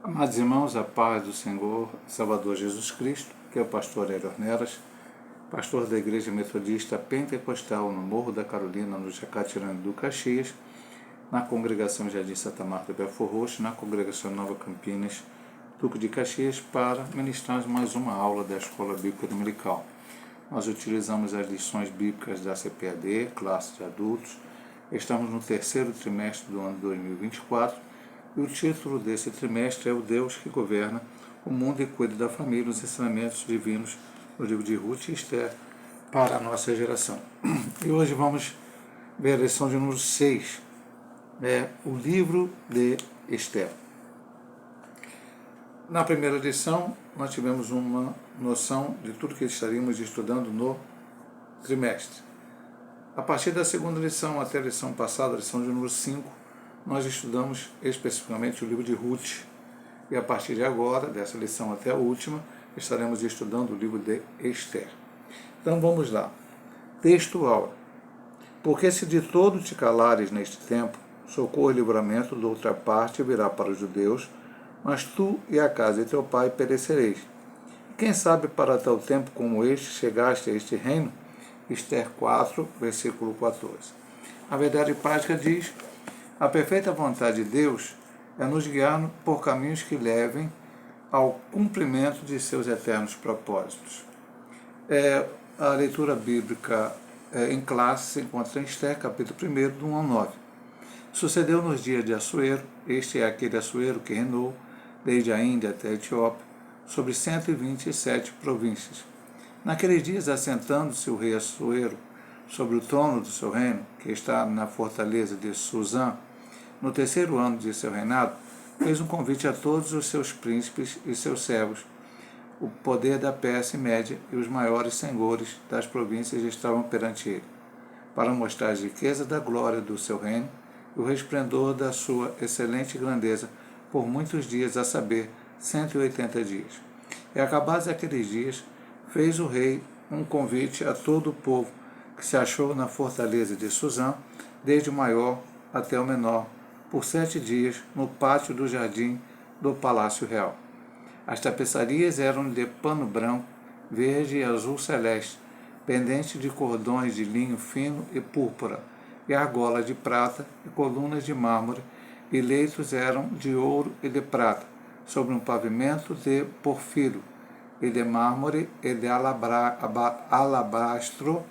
Amados irmãos, a paz do Senhor Salvador Jesus Cristo, que é o pastor Hélio Ornelas, pastor da Igreja Metodista Pentecostal no Morro da Carolina, no Jacatirã do Caxias, na congregação Jardim Santa Marta de Belfor Roxo, na congregação Nova Campinas, Duque de Caxias, para ministrar mais uma aula da Escola Bíblica Dominical. Nós utilizamos as lições bíblicas da CPAD, classe de adultos. Estamos no terceiro trimestre do ano 2024, e o título desse trimestre é O Deus que Governa o Mundo e Cuida da Família, os ensinamentos divinos do livro de Ruth e Esther para a nossa geração. E hoje vamos ver a lição de número 6, o livro de Esther. Na primeira lição, nós tivemos uma noção de tudo que estaríamos estudando no trimestre. A partir da segunda lição até a lição passada, a lição de número 5, nós estudamos especificamente o livro de Ruth. E a partir de agora, dessa lição até a última, estaremos estudando o livro de Esther. Então vamos lá. Textual. Porque se de todo te calares neste tempo, socorro e livramento de outra parte virá para os judeus, mas tu e a casa de teu pai perecereis. Quem sabe para tal tempo como este chegaste a este reino? Esther 4, versículo 14. A verdade prática diz: a perfeita vontade de Deus é nos guiar por caminhos que levem ao cumprimento de seus eternos propósitos. A leitura bíblica em classe se encontra em Esther, capítulo 1, do 1 ao 9. Sucedeu nos dias de Assuero, este é aquele Assuero que reinou desde a Índia até a Etiópia, sobre 127 províncias. Naqueles dias, assentando-se o rei Assuero sobre o trono do seu reino, que está na fortaleza de Suzã, no terceiro ano de seu reinado, fez um convite a todos os seus príncipes e seus servos. O poder da Pérsia e Média e os maiores senhores das províncias estavam perante ele, para mostrar a riqueza da glória do seu reino e o resplendor da sua excelente grandeza por muitos dias, a saber, 180 dias. E acabados aqueles dias, fez o rei um convite a todo o povo que se achou na fortaleza de Suzã, desde o maior até o menor, por 7 dias, no pátio do jardim do Palácio Real. As tapeçarias eram de pano branco, verde e azul celeste, pendentes de cordões de linho fino e púrpura, e argola de prata e colunas de mármore, e leitos eram de ouro e de prata, sobre um pavimento de porfiro, e de mármore, e de alabastro,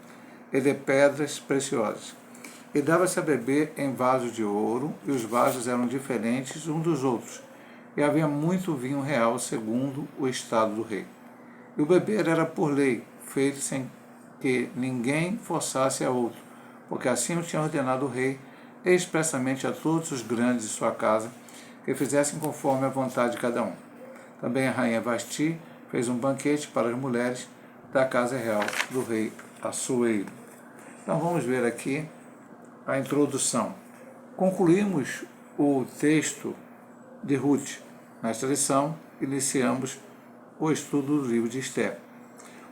e de pedras preciosas. E dava-se a beber em vasos de ouro, e os vasos eram diferentes uns dos outros, e havia muito vinho real, segundo o estado do rei. E o beber era por lei, feito sem que ninguém forçasse a outro, porque assim o tinha ordenado o rei, expressamente a todos os grandes de sua casa, que fizessem conforme a vontade de cada um. Também a rainha Vasti fez um banquete para as mulheres da casa real do rei Assuero. Então vamos ver aqui a introdução. Concluímos o texto de Ruth. Nesta lição, iniciamos o estudo do livro de Esther.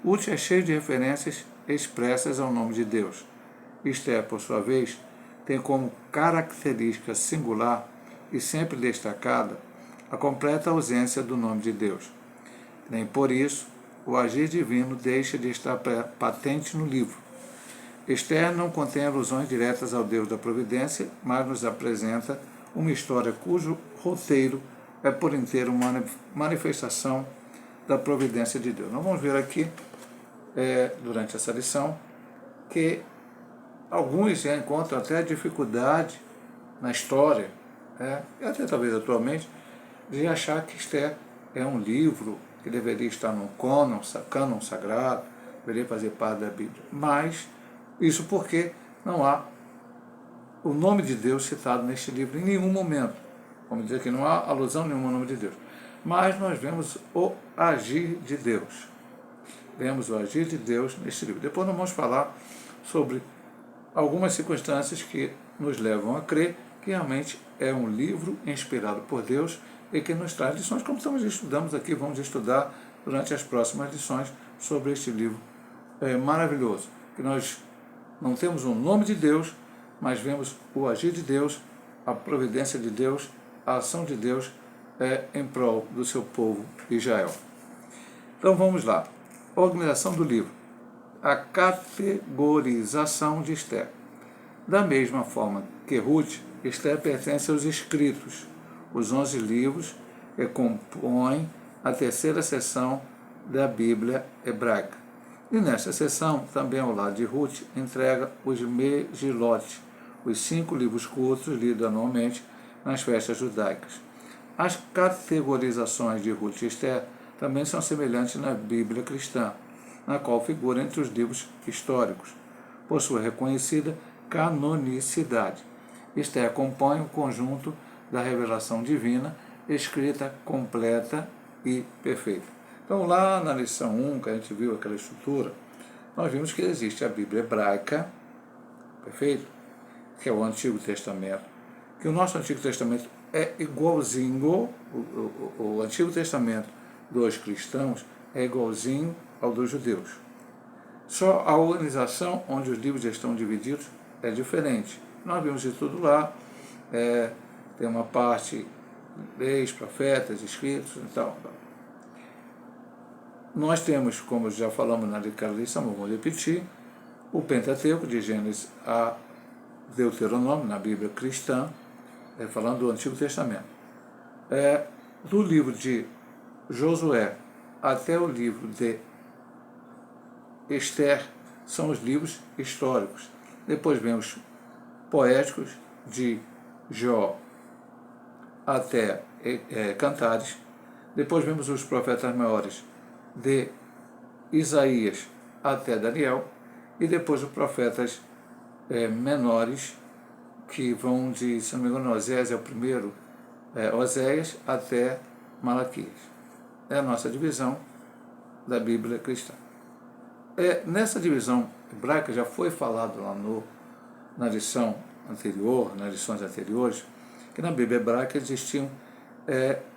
Ruth é cheio de referências expressas ao nome de Deus. Esther, por sua vez, tem como característica singular e sempre destacada a completa ausência do nome de Deus. Nem por isso o agir divino deixa de estar patente no livro. Esther não contém alusões diretas ao Deus da providência, mas nos apresenta uma história cujo roteiro é por inteiro uma manifestação da providência de Deus. Nós vamos ver aqui, durante essa lição, que alguns encontram até dificuldade na história, e até talvez atualmente, de achar que Esther é um livro que deveria estar no cânon sagrado, deveria fazer parte da Bíblia. Mas isso porque não há o nome de Deus citado neste livro em nenhum momento. Vamos dizer que não há alusão nenhuma ao nome de Deus. Mas nós vemos o agir de Deus. Vemos o agir de Deus neste livro. Depois nós vamos falar sobre algumas circunstâncias que nos levam a crer que realmente é um livro inspirado por Deus e que nos traz lições, como estudamos aqui, vamos estudar durante as próximas lições sobre este livro maravilhoso, que nós não temos o nome de Deus, mas vemos o agir de Deus, a providência de Deus, a ação de Deus em prol do seu povo Israel. Então vamos lá. Organização do livro. A categorização de Esther. Da mesma forma que Ruth, Esther pertence aos escritos, os 11 livros que compõem a terceira seção da Bíblia hebraica. E nesta seção, também ao lado de Ruth, entrega os Megilot, os 5 livros curtos lidos anualmente nas festas judaicas. As categorizações de Ruth e Esther também são semelhantes na Bíblia cristã, na qual figura entre os livros históricos, por sua reconhecida canonicidade. Esther compõe o conjunto da revelação divina, escrita, completa e perfeita. Então, lá na lição 1, que a gente viu aquela estrutura, nós vimos que existe a Bíblia hebraica, perfeito? Que é o Antigo Testamento, que o nosso Antigo Testamento é igualzinho, o Antigo Testamento dos cristãos é igualzinho ao dos judeus. Só a organização onde os livros estão divididos é diferente. Nós vimos de tudo lá, tem uma parte leis, profetas, escritos e tal. Nós temos, como já falamos na lição, vamos repetir, o Pentateuco, de Gênesis a Deuteronômio, na Bíblia cristã, falando do Antigo Testamento. Do livro de Josué até o livro de Esther são os livros históricos. Depois vem os poéticos, de Jó até Cantares. Depois vemos os profetas maiores, de Isaías até Daniel. E depois os profetas menores, que vão de, se não me engano, Oséias é o primeiro, Oséias até Malaquias. É a nossa divisão da Bíblia cristã. Nessa divisão hebraica já foi falado lá na lição anterior, nas lições anteriores, que na Bíblia hebraica existiam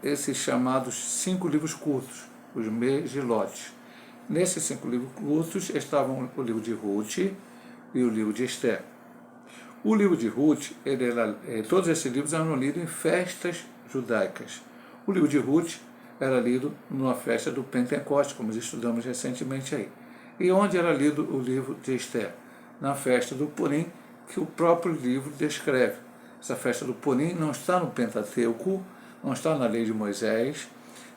esses chamados 5 livros curtos, os Megilot. Nesses 5 livros curtos estavam o livro de Ruth e o livro de Esther. O livro de Ruth, todos esses livros eram lidos em festas judaicas. O livro de Ruth era lido numa festa do Pentecostes, como estudamos recentemente aí. E onde era lido o livro de Esther? Na festa do Purim, que o próprio livro descreve. Essa festa do Purim não está no Pentateuco, não está na lei de Moisés,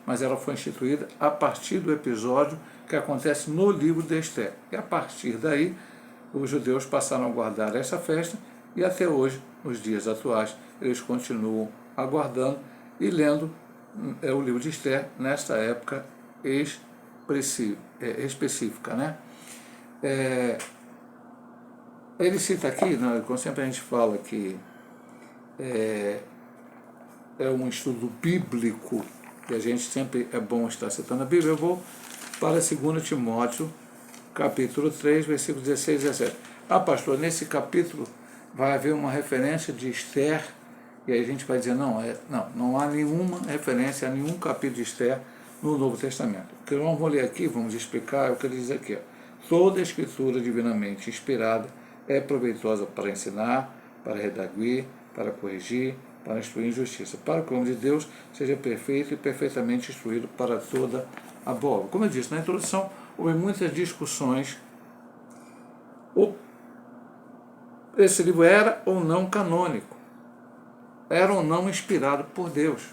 mas ela foi instituída a partir do episódio que acontece no livro de Esther. E a partir daí, os judeus passaram a guardar essa festa e até hoje, nos dias atuais, eles continuam aguardando e lendo o livro de Esther nesta época específica, né? Ele cita aqui, né, como sempre a gente fala que é um estudo bíblico, e a gente sempre é bom estar citando a Bíblia. Eu vou para 2 Timóteo, capítulo 3, versículos 16 e 17. Pastor, nesse capítulo vai haver uma referência de Esther, e aí a gente vai dizer, não há nenhuma referência a nenhum capítulo de Esther no Novo Testamento. O que nós vamos ler aqui, vamos explicar o que ele diz aqui. Toda a escritura divinamente inspirada é proveitosa para ensinar, para redarguir, para corrigir, para instruir em justiça, para que o homem de Deus seja perfeito e perfeitamente instruído para toda a boa obra. Como eu disse na introdução, houve muitas discussões. Esse livro era ou não canônico, era ou não inspirado por Deus.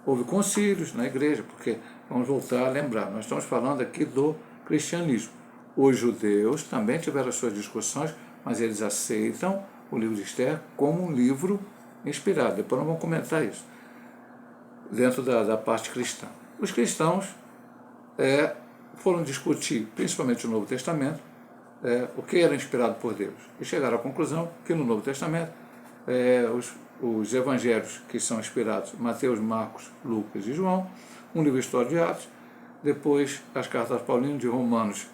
Houve concílios na igreja, porque, vamos voltar a lembrar, nós estamos falando aqui do cristianismo. Os judeus também tiveram as suas discussões, mas eles aceitam o livro de Esther como um livro inspirado. Depois nós vamos comentar isso, dentro da parte cristã. Os cristãos foram discutir, principalmente o Novo Testamento, o que era inspirado por Deus. E chegaram à conclusão que no Novo Testamento, os evangelhos que são inspirados, Mateus, Marcos, Lucas e João, um livro histórico de Atos, depois as cartas Paulinas de Romanos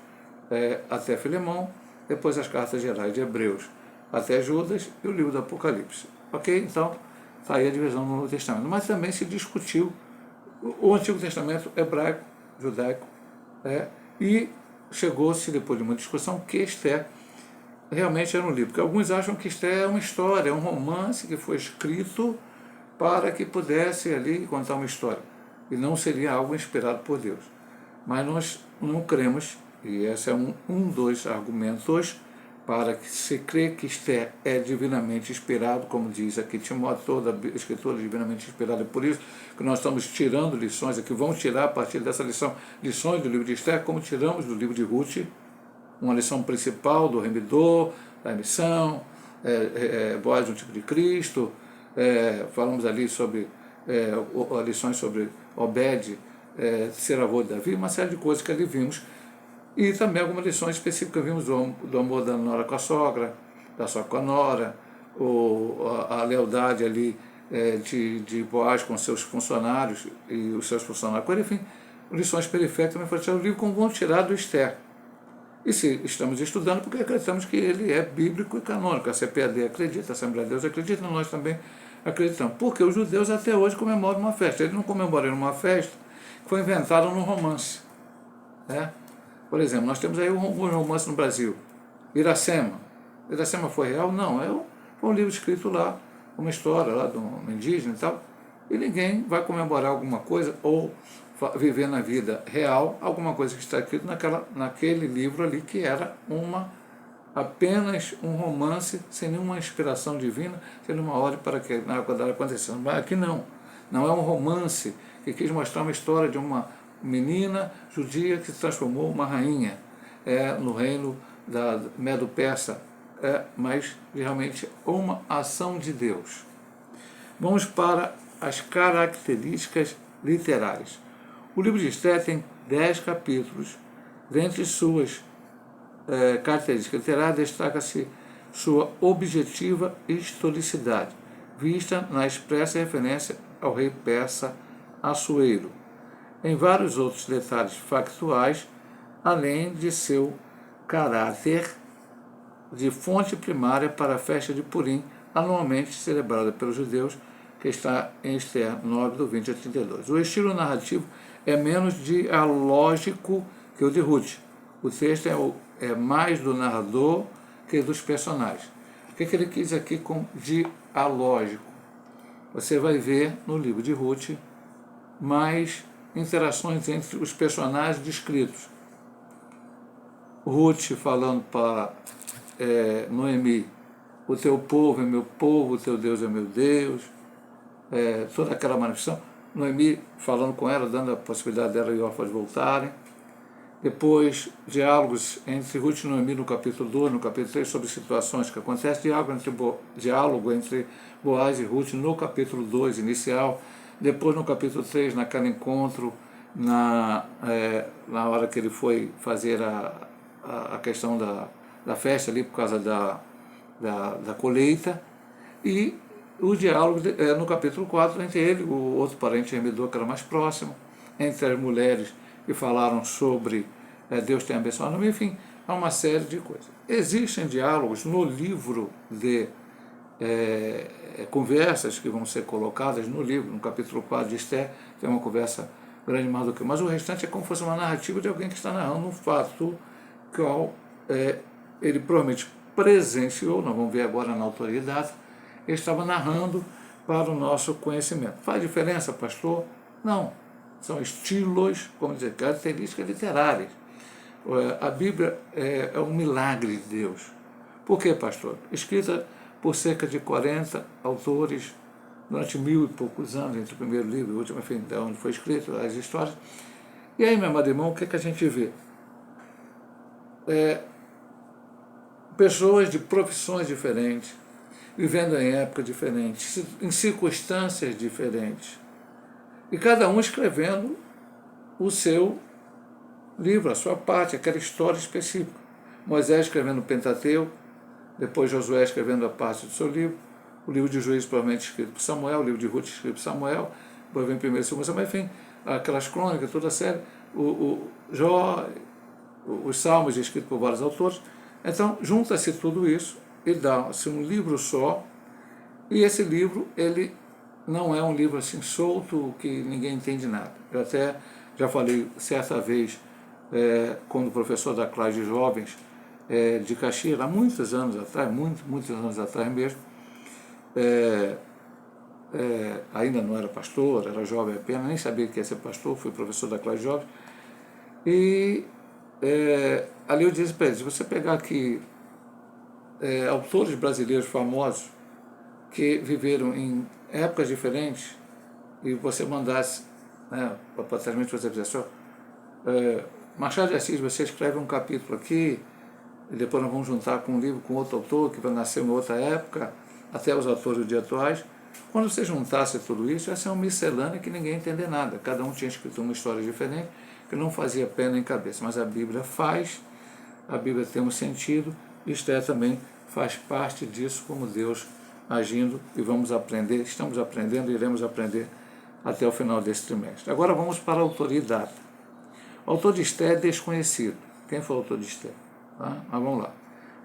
até Filemão, depois as cartas gerais de Hebreus até Judas e o livro do Apocalipse. Ok? Então, está aí a divisão no Novo Testamento. Mas também se discutiu o Antigo Testamento hebraico, judaico, e chegou-se, depois de uma discussão, que Esther realmente era um livro. Porque alguns acham que Esther é uma história, é um romance que foi escrito para que pudesse ali contar uma história. E não seria algo inspirado por Deus. Mas nós não cremos, e esse é um dos argumentos para que se crê que Esther é divinamente inspirado, como diz aqui Timóteo, toda a escritura é divinamente inspirada. É por isso que nós estamos tirando lições aqui, vamos tirar a partir dessa lição lições do livro de Esther, como tiramos do livro de Ruth, uma lição principal do remidor, da missão, Boaz um tipo de Cristo, falamos ali sobre lições sobre Obed, ser avô de Davi, uma série de coisas que ali vimos. E também algumas lições específicas vimos do amor da nora com a sogra, da sogra com a nora, a lealdade ali de Boaz com seus funcionários e os seus funcionários com ele, enfim, lições periféricas também foram tiradas do livro, como vão tirar do Esther. E se estamos estudando, porque acreditamos que ele é bíblico e canônico, a CPAD acredita, a Assembleia de Deus acredita, nós também acreditamos. Porque os judeus até hoje comemoram uma festa, eles não comemoram uma festa que foi inventada no romance, né? Por exemplo, nós temos aí um romance no Brasil, Iracema. Iracema foi real? Não, foi um livro escrito lá, uma história lá de um indígena e tal, e ninguém vai comemorar alguma coisa ou viver na vida real alguma coisa que está escrito naquele livro ali, que era apenas um romance, sem nenhuma inspiração divina, sem nenhuma ordem para que nada acontecesse. Mas aqui não é um romance que quis mostrar uma história de uma menina judia que se transformou em uma rainha no reino da Medo-Persa, mas realmente uma ação de Deus. Vamos para as características literárias. O livro de Esther tem 10 capítulos. Dentre suas características literárias, destaca-se sua objetiva historicidade, vista na expressa referência ao rei persa Assuero, em vários outros detalhes factuais, além de seu caráter de fonte primária para a festa de Purim, anualmente celebrada pelos judeus, que está em Esther 9, do 20 a 32. O estilo narrativo é menos dialógico que o de Ruth. O texto é mais do narrador que dos personagens. O que ele quis aqui com dialógico? Você vai ver no livro de Ruth mais interações entre os personagens descritos. Ruth falando para Noemi, o teu povo é meu povo, o teu Deus é meu Deus, toda aquela manifestação. Noemi falando com ela, dando a possibilidade dela e Orfas voltarem. Depois, diálogos entre Ruth e Noemi no capítulo 2, no capítulo 3, sobre situações que acontecem, diálogo entre Boaz e Ruth no capítulo 2 inicial. Depois, no capítulo 3, naquele encontro, na hora que ele foi fazer a questão da festa ali, por causa da colheita. E o diálogo no capítulo 4 entre ele e o outro parente remidor, que era mais próximo, entre as mulheres que falaram sobre Deus tem abençoado, enfim, há uma série de coisas. Existem diálogos no livro de conversas que vão ser colocadas no livro, no capítulo 4 de Esther, tem uma conversa grande mais do que, mas o restante é como se fosse uma narrativa de alguém que está narrando um fato que ele provavelmente presenciou, nós vamos ver agora na autoridade, ele estava narrando para o nosso conhecimento. Faz diferença, pastor? Não. São estilos, como dizer, características literárias. A Bíblia é um milagre de Deus. Por quê, pastor? Escrita por cerca de 40 autores durante 1000 e poucos anos, entre o primeiro livro e o último, enfim, de onde foi escrito, as histórias. E aí, meu amado irmão, o que a gente vê? Pessoas de profissões diferentes, vivendo em épocas diferentes, em circunstâncias diferentes, e cada um escrevendo o seu livro, a sua parte, aquela história específica. Moisés escrevendo o Pentateuco, depois Josué escrevendo a parte do seu livro, o livro de Juízes provavelmente escrito por Samuel, o livro de Ruth escrito por Samuel, depois vem primeiro e segundo Samuel, enfim, aquelas crônicas, toda a série, o Jó, os Salmos escritos por vários autores. Então, junta-se tudo isso e dá-se um livro só, e esse livro, ele não é um livro assim solto, que ninguém entende nada. Eu até já falei certa vez, quando o professor da classe de jovens de Caxias, há muitos anos atrás, muitos anos atrás mesmo, ainda não era pastor, era jovem apenas, nem sabia que ia ser pastor, fui professor da classe jovem. E ali eu disse para ele, se você pegar aqui autores brasileiros famosos que viveram em épocas diferentes e você mandasse, potencialmente você fizesse, Machado de Assis, você escreve um capítulo aqui, e depois nós vamos juntar com um livro com outro autor que vai nascer em outra época, até os autores de atuais. Quando você juntasse tudo isso, ia ser uma miscelânea que ninguém ia entender nada. Cada um tinha escrito uma história diferente, que não fazia pé nem cabeça. Mas a Bíblia faz, a Bíblia tem um sentido, isto também faz parte disso, como Deus agindo, e vamos aprender, estamos aprendendo e iremos aprender até o final desse trimestre. Agora vamos para a autoria e data. O autor de Esther é desconhecido. Quem foi o autor de Esther? Mas vamos lá.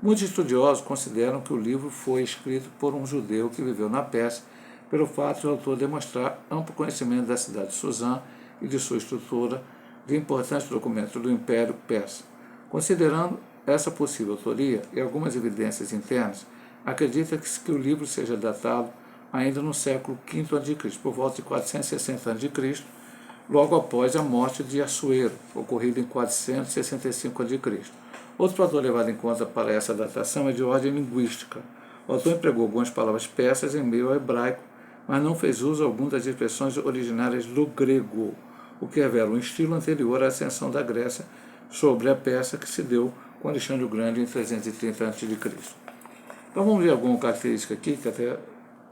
Muitos estudiosos consideram que o livro foi escrito por um judeu que viveu na Pérsia, pelo fato de o autor demonstrar amplo conhecimento da cidade de Suzã e de sua estrutura, de importantes documentos do Império Persa. Considerando essa possível autoria e algumas evidências internas, acredita-se que o livro seja datado ainda no século V a.C., por volta de 460 a.C., logo após a morte de Assuero, ocorrida em 465 a.C. Outro fator levado em conta para essa datação é de ordem linguística. O autor empregou algumas palavras persas em meio ao hebraico, mas não fez uso algum das expressões originárias do grego, o que revela um estilo anterior à ascensão da Grécia sobre a Pérsia que se deu com Alexandre o Grande em 330 a.C. Então vamos ver alguma característica aqui, que até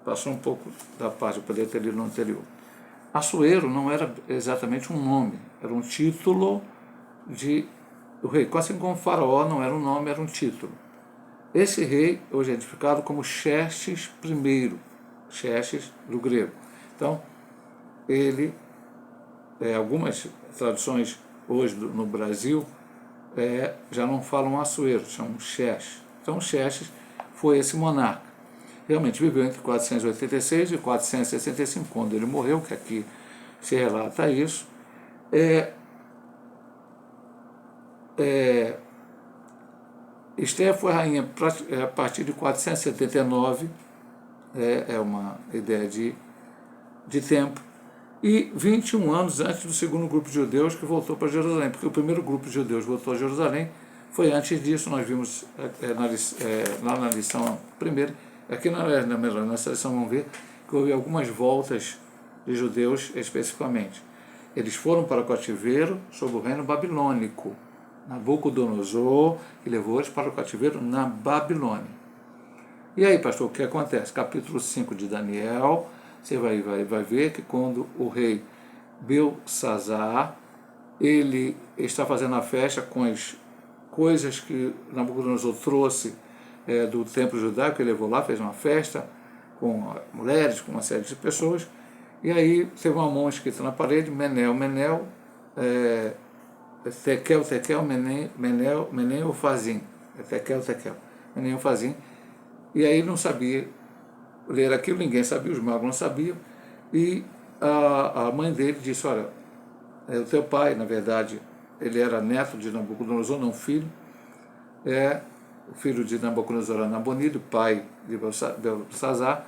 passou um pouco da parte, eu poderia ter lido no anterior. Assuero não era exatamente um nome, era um título de o rei, assim como Faraó não era um nome, era um título. Esse rei hoje é identificado como Xerxes I, Xerxes do grego. Então, ele, algumas traduções hoje no Brasil já não falam Assuero, chamam Xerxes. Então, Xerxes foi esse monarca. Realmente viveu entre 486 e 465, quando ele morreu, que aqui se relata isso. Esther foi rainha a partir de 479, é uma ideia de tempo, e 21 anos antes do segundo grupo de judeus que voltou para Jerusalém, porque o primeiro grupo de judeus voltou a Jerusalém foi antes disso. Nós vimos lá na lição primeira, aqui nessa lição vamos ver que houve algumas voltas de judeus especificamente. Eles foram para o cativeiro sob o reino babilônico, Nabucodonosor, que levou eles para o cativeiro na Babilônia. E aí, pastor, o que acontece? Capítulo 5 de Daniel, você vai ver que quando o rei Belsazar, ele está fazendo a festa com as coisas que Nabucodonosor trouxe do templo judaico, ele levou lá, fez uma festa com mulheres, com uma série de pessoas, e aí teve uma mão escrita na parede, Menel, Menel, Tekel, Tekel, Menel, Ufazim, Tekel, Tekel, Menel, Ufazim, e aí não sabia ler aquilo, ninguém sabia, os magos não sabiam, e a mãe dele disse, olha, o teu pai, na verdade, ele era neto de Nabucodonosor, não filho, o filho de Nabucodonosor era Nabonido, pai de Belsazar,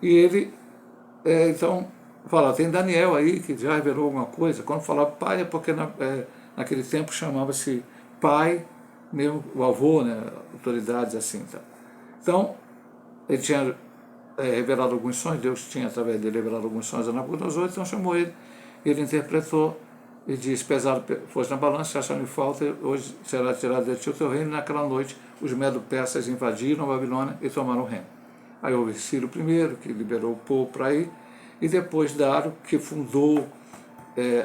e ele, então, fala, tem Daniel aí que já revelou alguma coisa. Quando falava pai é porque naquele tempo chamava-se pai, mesmo o avô, né, autoridades assim. Tá? Então, ele tinha revelado alguns sonhos, Deus tinha através dele revelado alguns sonhos a Nabucodonosor, então chamou ele interpretou e disse, pesado fosse na balança, se achando falta, hoje será tirado de ti o teu reino, e naquela noite os medo-persas invadiram a Babilônia e tomaram o reino. Aí houve Ciro I, que liberou o povo para ir, e depois Dário, que fundou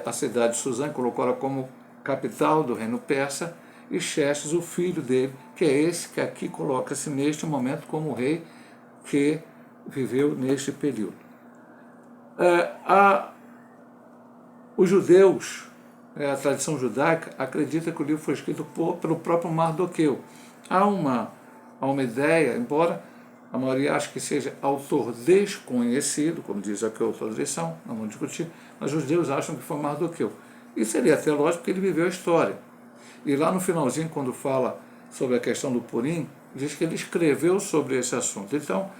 a cidade de Suzã, colocou ela como capital do reino persa, e Xerxes, o filho dele, que é esse que aqui coloca-se neste momento como rei que viveu neste período. Os judeus, a tradição judaica, acredita que o livro foi escrito pelo próprio Mardoqueu. Há uma ideia, embora a maioria ache que seja autor desconhecido, como diz aqui a outra lição, não vamos discutir, mas os judeus acham que foi Mardoqueu. E seria até lógico porque ele viveu a história. E lá no finalzinho, quando fala sobre a questão do Purim, diz que ele escreveu sobre esse assunto. Então,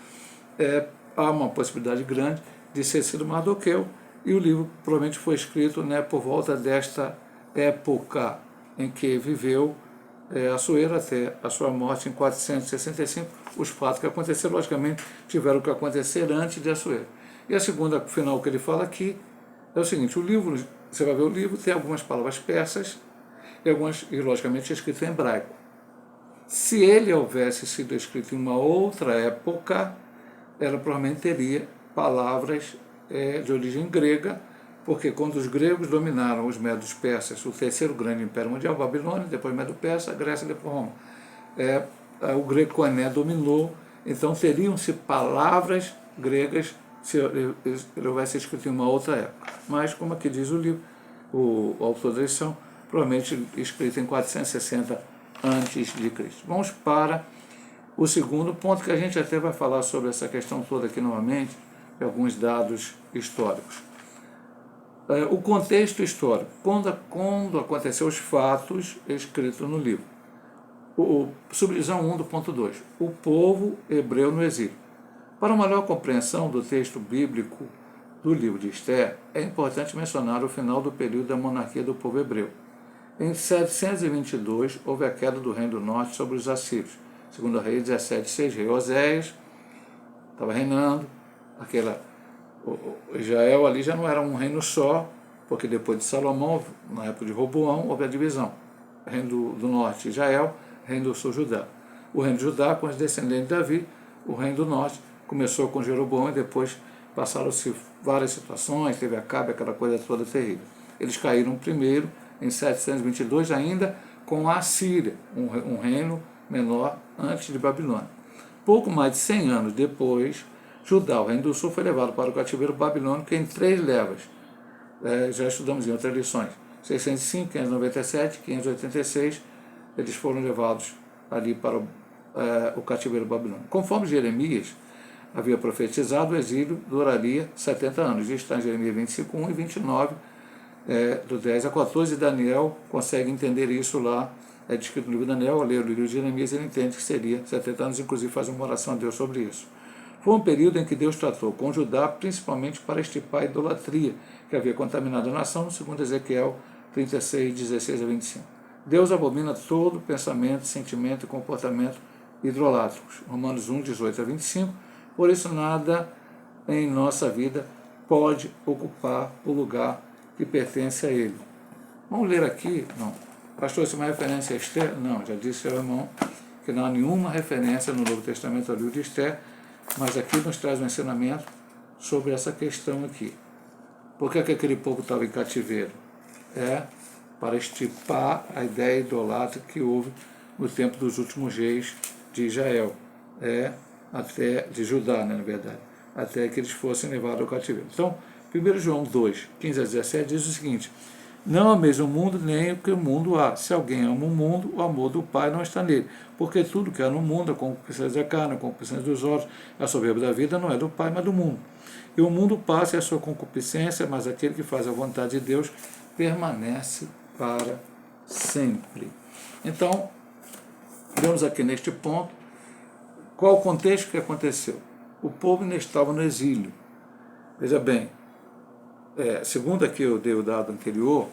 há uma possibilidade grande de ter sido Mardoqueu, e o livro provavelmente foi escrito, né, por volta desta época em que viveu Assuero até a sua morte em 465. Os fatos que aconteceram, logicamente, tiveram que acontecer antes de Assuero. E a segunda final que ele fala aqui é o seguinte: o livro, você vai ver o livro, tem algumas palavras persas e logicamente, escrito em hebraico. Se ele houvesse sido escrito em uma outra época, ela provavelmente teria palavras de origem grega, porque quando os gregos dominaram os medos persas, o terceiro grande império mundial, Babilônia, depois Medo-Persa, Grécia, depois Roma, o grego-coané dominou, então teriam-se palavras gregas se ele houvesse escrito em uma outra época. Mas, como aqui diz o livro, o autor da lição, provavelmente escrito em 460 a.C. Vamos para o segundo ponto, que a gente até vai falar sobre essa questão toda aqui novamente, e alguns dados históricos. O contexto histórico, quando aconteceu os fatos escritos no livro. Subdivisão 1.2. O povo hebreu no exílio. Para uma melhor compreensão do texto bíblico do livro de Esther, é importante mencionar o final do período da monarquia do povo hebreu. Em 722, houve a queda do reino do norte sobre os assírios. Segundo Reis 17:6, rei Oséias estava reinando. Israel ali já não era um reino só, porque depois de Salomão, na época de Roboão, houve a divisão. Reino do norte, Israel, reino do sul, Judá. O reino de Judá, com os descendentes de Davi. O reino do norte começou com Jeroboão e depois passaram-se várias situações, teve Acabe, aquela coisa toda terrível. Eles caíram primeiro, em 722, ainda com a Assíria, um reino menor antes de Babilônia. Pouco mais de 100 anos depois, Judá, o reino do sul, foi levado para o cativeiro babilônico em 3 levas. Já estudamos em outras lições. 605, 597, 586, eles foram levados ali para o cativeiro babilônico. Conforme Jeremias havia profetizado, o exílio duraria 70 anos. Isso está em Jeremias 25:1 e 29, do 10 a 14, Daniel consegue entender isso lá, é descrito no livro de Daniel, ao ler o livro de Jeremias, ele entende que seria 70 anos, inclusive faz uma oração a Deus sobre isso. Foi um período em que Deus tratou com Judá, principalmente para extirpar a idolatria, que havia contaminado a nação, segundo Ezequiel 36, 16 a 25. Deus abomina todo pensamento, sentimento e comportamento idolátricos. Romanos 1, 18 a 25. Por isso, nada em nossa vida pode ocupar o lugar que pertence a ele. Vamos ler aqui? Não. Pastor, isso é uma referência a Esther? Não, já disse ao irmão que não há nenhuma referência no Novo Testamento ao livro de Esther, mas aqui nos traz um ensinamento sobre essa questão aqui. Por que aquele povo estava em cativeiro? Para extirpar a ideia idolatra que houve no tempo dos últimos reis de Israel, até de Judá, né, na verdade, até que eles fossem levados ao cativeiro. Então, 1 João 2, 15 a 17 diz o seguinte: não ameis o mundo, nem o que o mundo há. Se alguém ama o mundo, o amor do Pai não está nele. Porque tudo que há no mundo, a concupiscência da carne, a concupiscência dos olhos, a soberba da vida, não é do Pai, mas do mundo. E o mundo passa e a sua concupiscência, mas aquele que faz a vontade de Deus permanece para sempre. Então, vemos aqui neste ponto qual o contexto que aconteceu. O povo ainda estava no exílio. Veja bem, segundo aqui eu dei o dado anterior,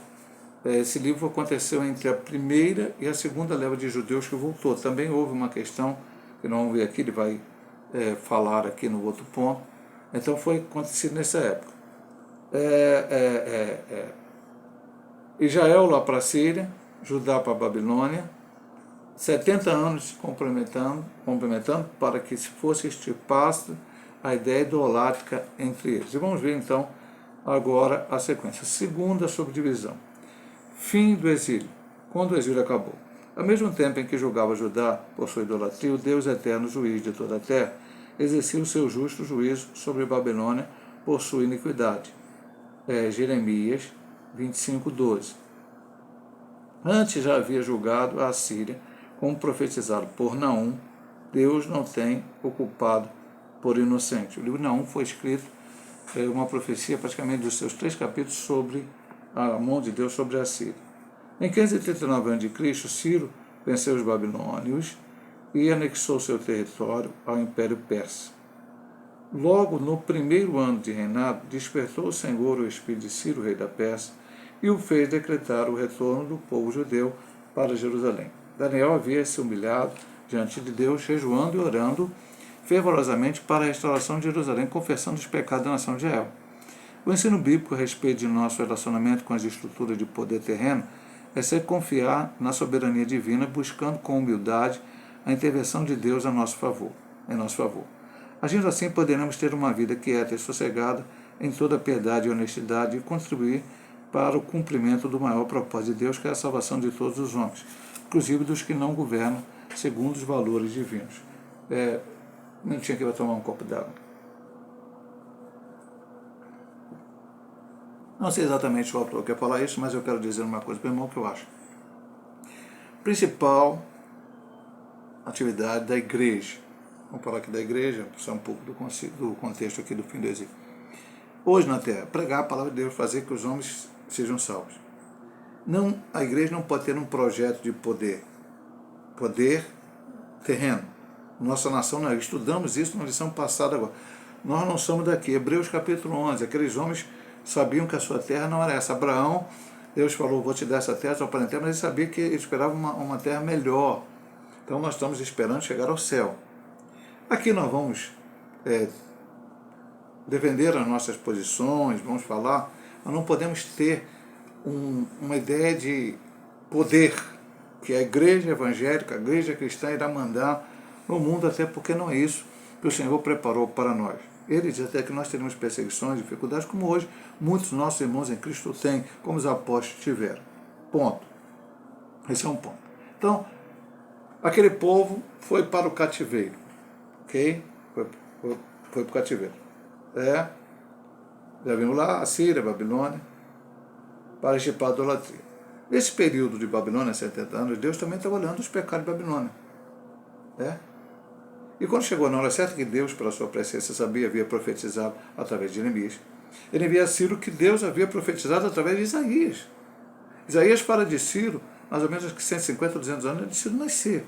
esse livro aconteceu entre a primeira e a segunda leva de judeus que voltou. Também houve uma questão, que não vamos ver aqui, ele vai falar aqui no outro ponto. Então foi acontecido nessa época. Israel lá para a Síria, Judá para a Babilônia, 70 anos complementando para que se fosse extirpado a ideia idolátrica entre eles. E vamos ver então agora a sequência. Segunda subdivisão. Fim do exílio. Quando o exílio acabou. Ao mesmo tempo em que julgava Judá por sua idolatria, o Deus eterno, juiz de toda a terra, exercia o seu justo juízo sobre a Babilônia por sua iniquidade. Jeremias 25:12. Antes já havia julgado a Assíria, como profetizado por Naum. Deus não tem ocupado por inocente. O livro Naum foi escrito, uma profecia praticamente dos seus 3 capítulos sobre a mão de Deus sobre a Síria. Em 539 a.C., Ciro venceu os babilônios e anexou seu território ao Império Persa. Logo no primeiro ano de reinado, despertou o Senhor o espírito de Ciro, rei da Pérsia, e o fez decretar o retorno do povo judeu para Jerusalém. Daniel havia se humilhado diante de Deus, jejuando e orando fervorosamente para a restauração de Jerusalém, confessando os pecados da nação de Israel. O ensino bíblico a respeito de nosso relacionamento com as estruturas de poder terreno é sempre confiar na soberania divina, buscando com humildade a intervenção de Deus em nosso favor. Agindo assim, poderemos ter uma vida quieta e sossegada em toda piedade e honestidade e contribuir para o cumprimento do maior propósito de Deus, que é a salvação de todos os homens, inclusive dos que não governam segundo os valores divinos. Um minutinho aqui para tomar um copo d'água. Não sei exatamente o autor quer falar isso, mas eu quero dizer uma coisa para o irmão que eu acho. Principal atividade da igreja. Vamos falar aqui da igreja, só um pouco do contexto aqui do fim do exílio. Hoje na Terra, pregar a palavra de Deus, fazer que os homens sejam salvos. Não, a igreja não pode ter um projeto de poder terreno. Nossa nação, nós estudamos isso na lição passada agora. Nós não somos daqui. Hebreus capítulo 11, aqueles homens sabiam que a sua terra não era essa. Abraão, Deus falou, vou te dar essa terra, sua parentela, mas ele sabia que ele esperava uma terra melhor. Então nós estamos esperando chegar ao céu. Aqui nós vamos defender as nossas posições, vamos falar, nós não podemos ter uma ideia de poder que a igreja evangélica, a igreja cristã irá mandar no mundo, até porque não é isso que o Senhor preparou para nós. Ele diz até que nós teremos perseguições, dificuldades, como hoje muitos nossos irmãos em Cristo têm, como os apóstolos tiveram. Ponto. Esse é um ponto. Então, aquele povo foi para o cativeiro. Ok? Foi para o cativeiro. Já vimos lá, a Síria, a Babilônia, para extirpar a idolatria. Nesse período de Babilônia, 70 anos, Deus também estava olhando os pecados de Babilônia. E quando chegou na hora certa, que Deus, pela sua presença, havia profetizado através de Jeremias, ele envia a Ciro que Deus havia profetizado através de Isaías. Isaías fala de Ciro, mais ou menos 150, 200 anos, de Ciro nascer,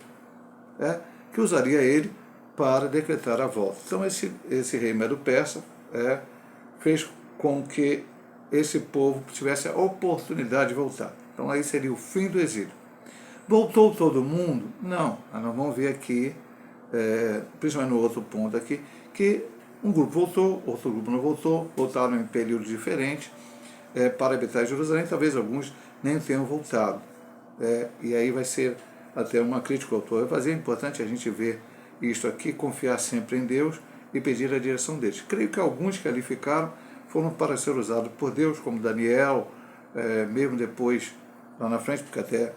que usaria ele para decretar a volta. Então esse rei Medo-Persa fez com que esse povo tivesse a oportunidade de voltar. Então aí seria o fim do exílio. Voltou todo mundo? Não. Nós vamos ver aqui, principalmente no outro ponto aqui, que um grupo voltou, outro grupo não voltou, voltaram em períodos diferentes para habitar em Jerusalém, talvez alguns nem tenham voltado. E aí vai ser até uma crítica ao autor vai fazer. É importante a gente ver isto aqui, confiar sempre em Deus e pedir a direção deles. Creio que alguns que ali ficaram foram para ser usados por Deus, como Daniel, mesmo depois, lá na frente, porque até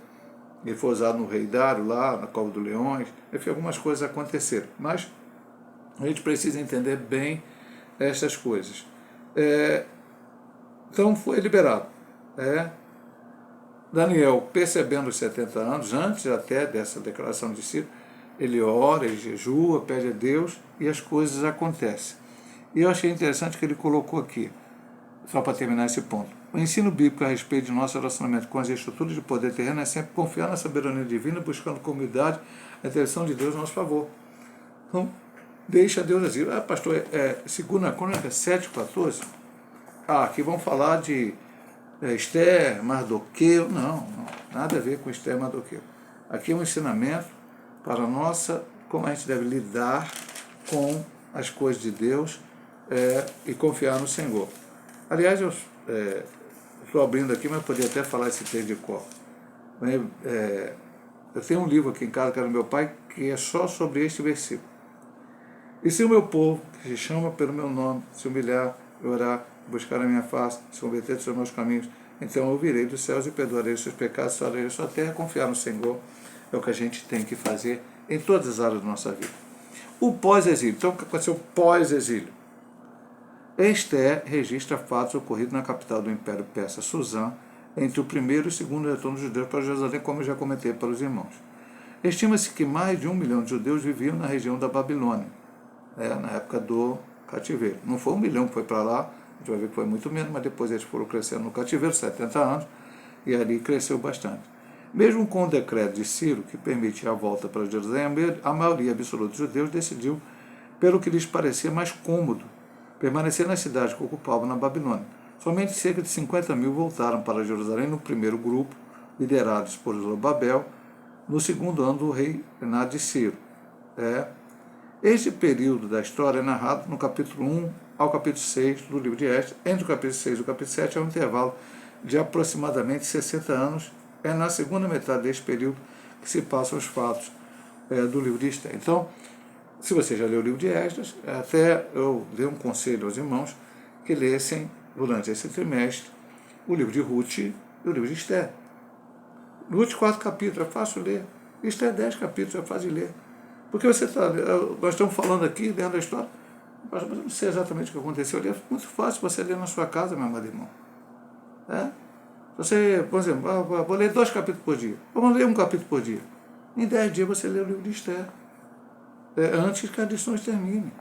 ele foi usado no Rei Dário, lá na Cova dos Leões, enfim, algumas coisas aconteceram. Mas a gente precisa entender bem essas coisas. Então foi liberado. Daniel, percebendo os 70 anos, antes até dessa declaração de Ciro, ele ora, ele jejua, pede a Deus e as coisas acontecem. E eu achei interessante que ele colocou aqui, só para terminar esse ponto. O ensino bíblico a respeito de nosso relacionamento com as estruturas de poder terreno é sempre confiar na soberania divina, buscando com humildade a intervenção de Deus a nosso favor. Então, deixa Deus agir. Pastor, 2 Crônicas 7,14? Aqui vamos falar de Esther, Mardoqueu. Não, nada a ver com Esther, Mardoqueu. Aqui é um ensinamento para como a gente deve lidar com as coisas de Deus e confiar no Senhor. Aliás, eu estou abrindo aqui, mas eu poderia até falar esse texto de cor. Eu tenho um livro aqui em casa, que era do meu pai, que é só sobre este versículo. E se o meu povo, que se chama pelo meu nome, se humilhar, orar, buscar a minha face, se converter dos meus caminhos, então eu ouvirei dos céus e perdoarei os seus pecados, sararei a sua terra, confiar no Senhor. É o que a gente tem que fazer em todas as áreas da nossa vida. O pós-exílio. Então, o que aconteceu pós-exílio? Esther registra fatos ocorridos na capital do Império Persa, Suzã, entre o primeiro e o segundo retorno dos judeus para Jerusalém, como eu já comentei para os irmãos. Estima-se que mais de 1 milhão de judeus viviam na região da Babilônia, na época do cativeiro. Não foi 1 milhão que foi para lá, a gente vai ver que foi muito menos, mas depois eles foram crescendo no cativeiro, 70 anos, e ali cresceu bastante. Mesmo com o decreto de Ciro, que permitia a volta para Jerusalém, a maioria absoluta dos judeus decidiu pelo que lhes parecia mais cômodo permanecer nas cidades que ocupavam na Babilônia. Somente cerca de 50 mil voltaram para Jerusalém no primeiro grupo, liderados por Zorobabel, no segundo ano do reinado de Ciro. Este período da história é narrado no capítulo 1 ao capítulo 6 do livro de Esdras. Entre o capítulo 6 e o capítulo 7 há um intervalo de aproximadamente 60 anos. É na segunda metade deste período que se passam os fatos do livro de Esdras. Então, se você já leu o livro de Esdras, até eu dei um conselho aos irmãos que lessem, durante esse trimestre, o livro de Ruth e o livro de Esther. Ruth, 4 capítulos, é fácil ler. Esther, 10 capítulos, é fácil de ler. Porque nós estamos falando aqui, dentro da história, mas eu não sei exatamente o que aconteceu ali. É muito fácil você ler na sua casa, meu amado irmão. Você, por exemplo, vou ler 2 capítulos por dia. Vamos ler um capítulo por dia. Em 10 dias você lê o livro de Esther. Antes que as lições terminem.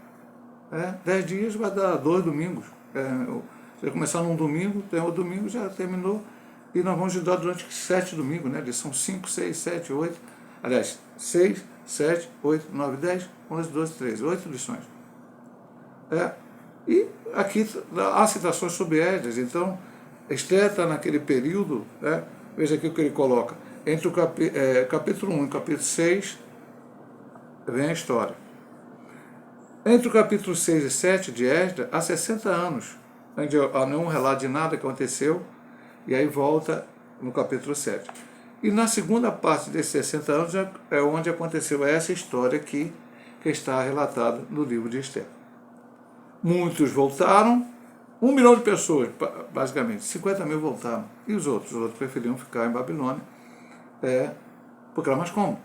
10 dias vai dar 2 domingos. Você vai começar num domingo, tem outro domingo, já terminou. E nós vamos estudar durante 7 domingos, né? Lição 5, 6, 7, 8. Aliás, 6, 7, 8, 9, 10, 11, 12, 13. 8 lições. E aqui há citações sobre Esdras. Então, Esther está naquele período, veja aqui o que ele coloca. Entre o capítulo 1 e o capítulo 6, vem a história. Entre o capítulo 6 e 7 de Esdras, há 60 anos, onde há nenhum relato de nada que aconteceu, e aí volta no capítulo 7. E na segunda parte desses 60 anos é onde aconteceu essa história aqui, que está relatada no livro de Esther. Muitos voltaram, 1 milhão de pessoas, basicamente, 50 mil voltaram, e os outros preferiam ficar em Babilônia, porque era mais cômodo.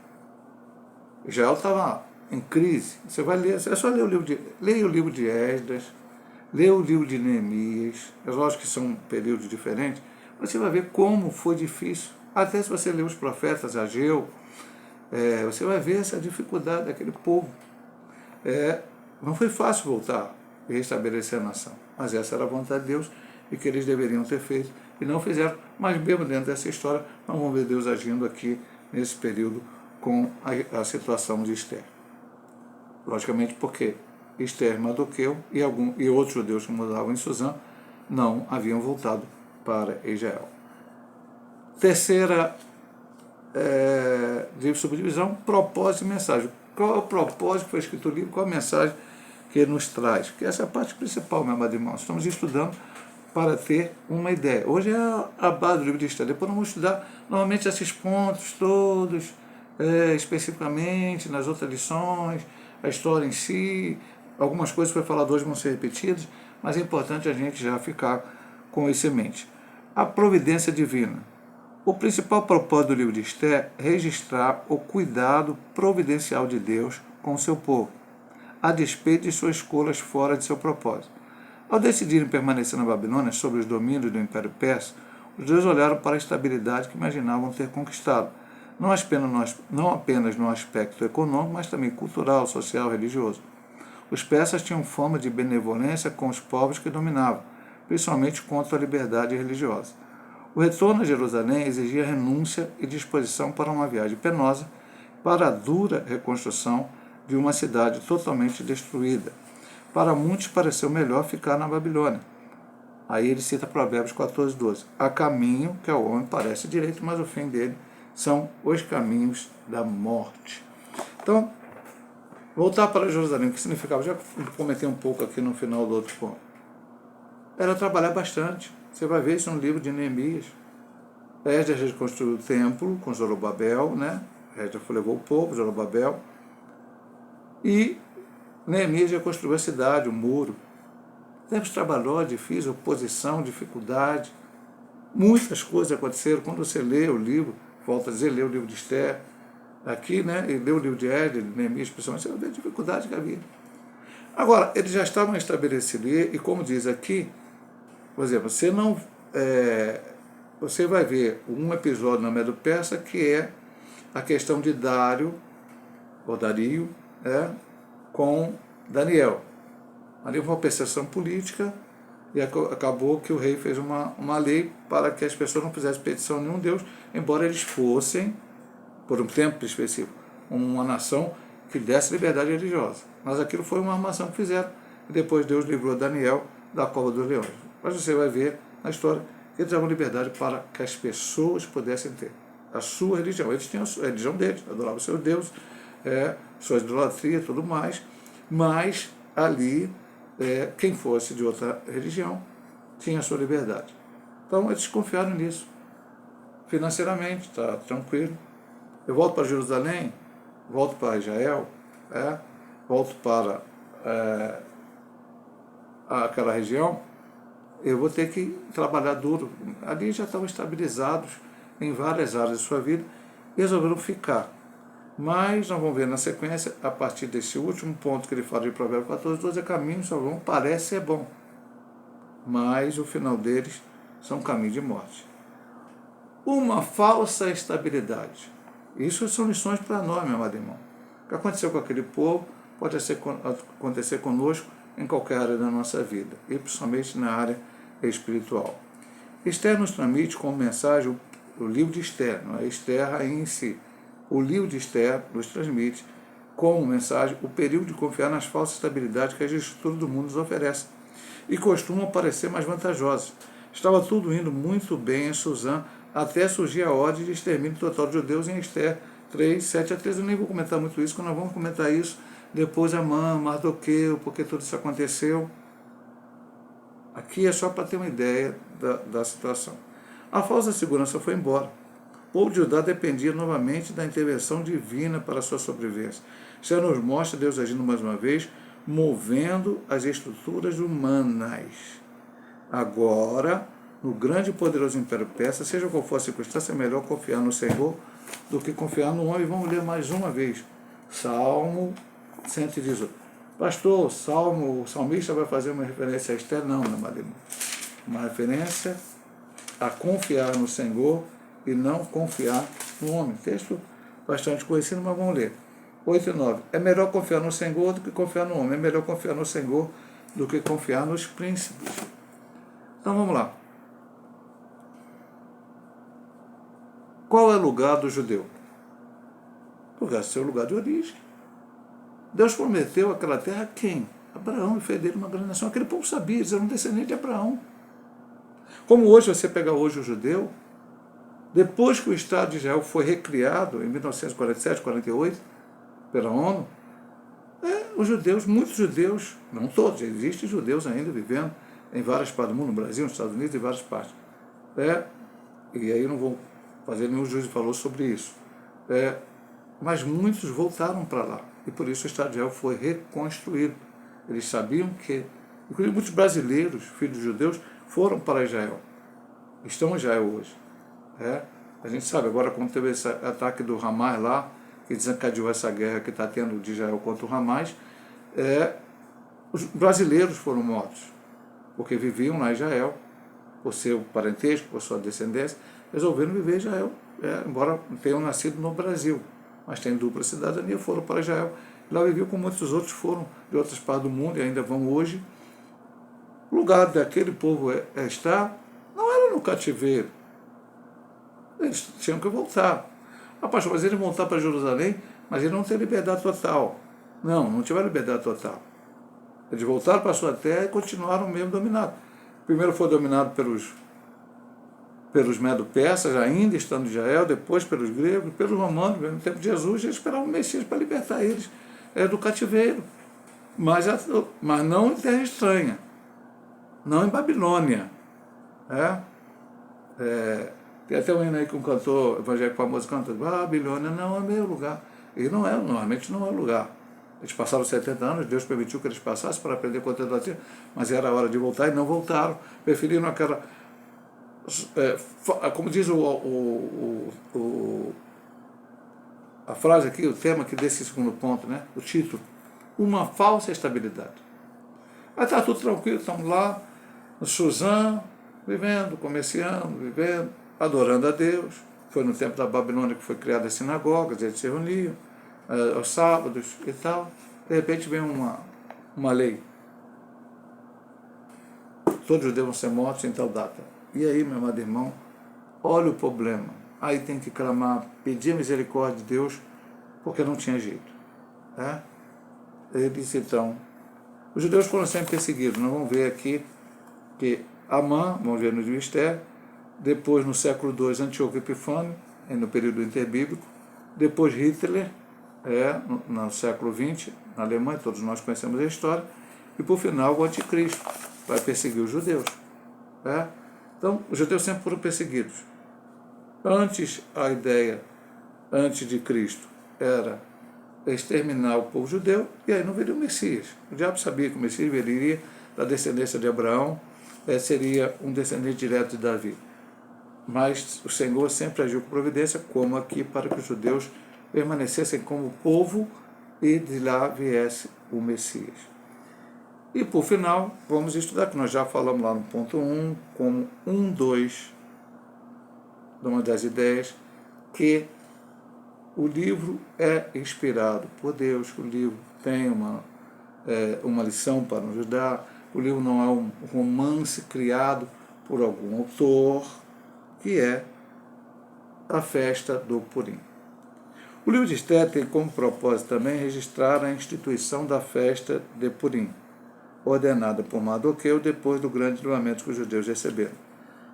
Israel estava em crise. Você vai ler, é só ler leia o livro de Esdras, leia o livro de Neemias. É lógico que são períodos diferentes, mas você vai ver como foi difícil. Até se você ler os profetas Ageu, você vai ver essa dificuldade daquele povo. Não foi fácil voltar e restabelecer a nação, mas essa era a vontade de Deus e que eles deveriam ter feito e não fizeram. Mas mesmo dentro dessa história, nós vamos ver Deus agindo aqui nesse período com a situação de Esther. Logicamente porque Esther, Mardoqueu e outros judeus que moravam em Suzã não haviam voltado para Israel. Terceira subdivisão, propósito e mensagem. Qual é o propósito que foi escrito no livro? Qual a mensagem que ele nos traz? Que essa é a parte principal, meu amado irmão. Estamos estudando para ter uma ideia. Hoje é a base do livro de Esther. Depois nós vamos estudar novamente esses pontos todos, especificamente nas outras lições, a história em si. Algumas coisas que foi falado hoje vão ser repetidas, mas é importante a gente já ficar com isso em mente. A providência divina. O principal propósito do livro de Esther é registrar o cuidado providencial de Deus com o seu povo, a despeito de suas escolhas fora de seu propósito. Ao decidirem permanecer na Babilônia sob os domínios do Império Persa, os dois olharam para a estabilidade que imaginavam ter conquistado, não apenas no aspecto econômico, mas também cultural, social, religioso. Os persas tinham fama de benevolência com os povos que dominavam, principalmente contra a liberdade religiosa. O retorno a Jerusalém exigia renúncia e disposição para uma viagem penosa, para a dura reconstrução de uma cidade totalmente destruída. Para muitos pareceu melhor ficar na Babilônia. Aí ele cita Provérbios 14, 12. Há caminho que ao homem parece direito, mas o fim dele são os caminhos da morte. Então, voltar para Jerusalém, o que significava? Já comentei um pouco aqui no final do outro ponto. Era trabalhar bastante. Você vai ver isso no livro de Neemias. Esdras reconstruiu o templo com Zorobabel, né? Esdras levou o povo, Zorobabel. E Neemias reconstruiu a cidade, o muro. Tempos trabalhosos, difícil, oposição, dificuldade. Muitas coisas aconteceram. Quando você lê o livro, volta a dizer, lê o livro de Esther, aqui, né? E lê o livro de Esdras, de Neemias, principalmente, você vai ver a dificuldade que havia. Agora, eles já estavam estabelecidos, e como diz aqui, por exemplo, você vai ver um episódio na Medo Persa que é a questão de Dario com Daniel. Ali foi uma perseguição política e acabou que o rei fez uma lei para que as pessoas não fizessem petição a nenhum deus, embora eles fossem, por um tempo específico, uma nação que desse liberdade religiosa. Mas aquilo foi uma armação que fizeram. E depois Deus livrou Daniel da cova dos leões. Mas você vai ver na história que eles davam liberdade para que as pessoas pudessem ter a sua religião. Eles tinham a religião deles, adoravam seus deuses, sua idolatria e tudo mais, mas ali, quem fosse de outra religião tinha a sua liberdade. Então eles confiaram nisso. Financeiramente, está tranquilo. Eu volto para Jerusalém, volto para Israel, volto para aquela região, eu vou ter que trabalhar duro. Ali já estavam estabilizados em várias áreas de sua vida e resolveram ficar. Mas nós vamos ver na sequência, a partir desse último ponto que ele fala de Provérbios 14, 12, caminhos só vão, parece ser bom, mas o final deles são caminhos de morte. Uma falsa estabilidade. Isso são lições para nós, meu amado irmão. O que aconteceu com aquele povo pode acontecer conosco em qualquer área da nossa vida, e principalmente na área espiritual. Esther nos transmite como mensagem o livro de Esther, não é Esther rainha em si. O livro de Esther nos transmite como mensagem o perigo de confiar nas falsas estabilidades que a estrutura do mundo nos oferece e costumam parecer mais vantajosas. Estava tudo indo muito bem em Suzã, até surgir a ordem de extermínio total de judeus em Esther 3, 7 a 13. Eu nem vou comentar muito isso, porque nós vamos comentar isso depois Amã, Mardoqueu, porque tudo isso aconteceu. Aqui é só para ter uma ideia da situação. A falsa segurança foi embora. O povo de Judá dependia novamente da intervenção divina para a sua sobrevivência. Isso nos mostra Deus agindo mais uma vez, movendo as estruturas humanas. Agora, no grande e poderoso Império Persa, seja qual for a circunstância, é melhor confiar no Senhor do que confiar no homem. Vamos ler mais uma vez. Salmo 118. Pastor, o salmista vai fazer uma referência a Esther? Não, meu amado irmão. Uma referência a confiar no Senhor e não confiar no homem. Texto bastante conhecido, mas vamos ler. 8 e 9. É melhor confiar no Senhor do que confiar no homem. É melhor confiar no Senhor do que confiar nos príncipes. Então vamos lá. Qual é o lugar do judeu? Lugar seu lugar de origem. Deus prometeu aquela terra a quem? Abraão, e fez dele uma grande nação. Aquele povo sabia, eles eram descendentes de Abraão. Como hoje você pega hoje o judeu, depois que o Estado de Israel foi recriado em 1947, 48, pela ONU, os judeus, muitos judeus, não todos, existem judeus ainda vivendo em várias partes do mundo, no Brasil, nos Estados Unidos e várias partes. E aí eu não vou fazer nenhum juízo falou sobre isso. Mas muitos voltaram para lá. E por isso o Estado de Israel foi reconstruído. Eles sabiam que, inclusive muitos brasileiros, filhos de judeus, foram para Israel. Estão em Israel hoje. A gente sabe agora, como teve esse ataque do Hamas lá, que desencadeou essa guerra que está tendo de Israel contra o Hamas, os brasileiros foram mortos, porque viviam lá em Israel, por seu parentesco, por sua descendência, resolveram viver em Israel, embora tenham nascido no Brasil, mas têm dupla cidadania, foram para Israel. Lá viviam como muitos outros foram de outras partes do mundo e ainda vão hoje. O lugar daquele povo estar não era no cativeiro. Eles tinham que voltar. Pastor, mas eles voltar para Jerusalém, mas eles não têm liberdade total. Não tiveram liberdade total. Eles voltaram para a sua terra e continuaram mesmo dominados. Primeiro foi dominado pelos medo-persas, ainda estando em Israel, depois pelos gregos, pelos romanos, no tempo de Jesus, eles esperavam o Messias para libertar eles do cativeiro. Mas não em terra estranha, não em Babilônia. Tem até um hino aí que um cantor evangélico famoso canta: Babilônia não é meu lugar. E não é, normalmente não é o lugar. Eles passaram 70 anos, Deus permitiu que eles passassem para aprender contra a idolatria, mas era a hora de voltar e não voltaram. Preferiram aquela... como diz a frase aqui, o tema aqui desse segundo ponto, o título, uma falsa estabilidade. Aí está tudo tranquilo, estamos lá no Suzã, vivendo, comerciando, vivendo, adorando a Deus. Foi no tempo da Babilônia que foi criada as sinagogas, eles se reuniam aos sábados e tal. De repente vem uma lei: todos os judeus vão ser mortos em tal data. E aí, meu amado irmão, olha o problema. Aí tem que clamar, pedir a misericórdia de Deus, porque não tinha jeito. né? Eles, então, os judeus foram sempre perseguidos. Nós vamos ver aqui que Amã, vamos ver no livro de Esther, depois no século II, Antíoco Epifânio, no período interbíblico, depois Hitler, no século XX, na Alemanha, todos nós conhecemos a história, e por final o anticristo vai perseguir os judeus. Então, os judeus sempre foram perseguidos. Antes, a ideia, antes de Cristo, era exterminar o povo judeu, e aí não viria o Messias. O diabo sabia que o Messias viria da descendência de Abraão, seria um descendente direto de Davi. Mas o Senhor sempre agiu com providência, como aqui, para que os judeus permanecessem como povo e de lá viesse o Messias. E por final, vamos estudar, que nós já falamos lá no ponto 1, como 2 de uma das ideias, que o livro é inspirado por Deus, que o livro tem uma lição para nos ajudar, o livro não é um romance criado por algum autor, que é a festa do Purim. O livro de Esther tem como propósito também registrar a instituição da festa de Purim, ordenada por Mardoqueu depois do grande livramento que os judeus receberam.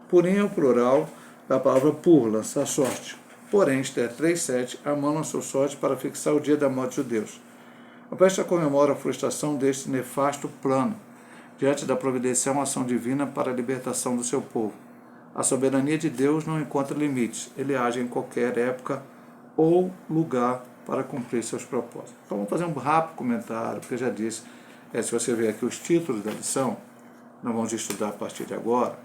Purim é o plural da palavra pur, lançar sorte. Porém, Esther 3,7, Amã lançou sorte para fixar o dia da morte dos judeus. A festa comemora a frustração deste nefasto plano, diante da providencial ação divina para a libertação do seu povo. A soberania de Deus não encontra limites, ele age em qualquer época ou lugar para cumprir seus propósitos. Então vamos fazer um rápido comentário, porque eu já disse, se você ver aqui os títulos da lição, nós vamos estudar a partir de agora.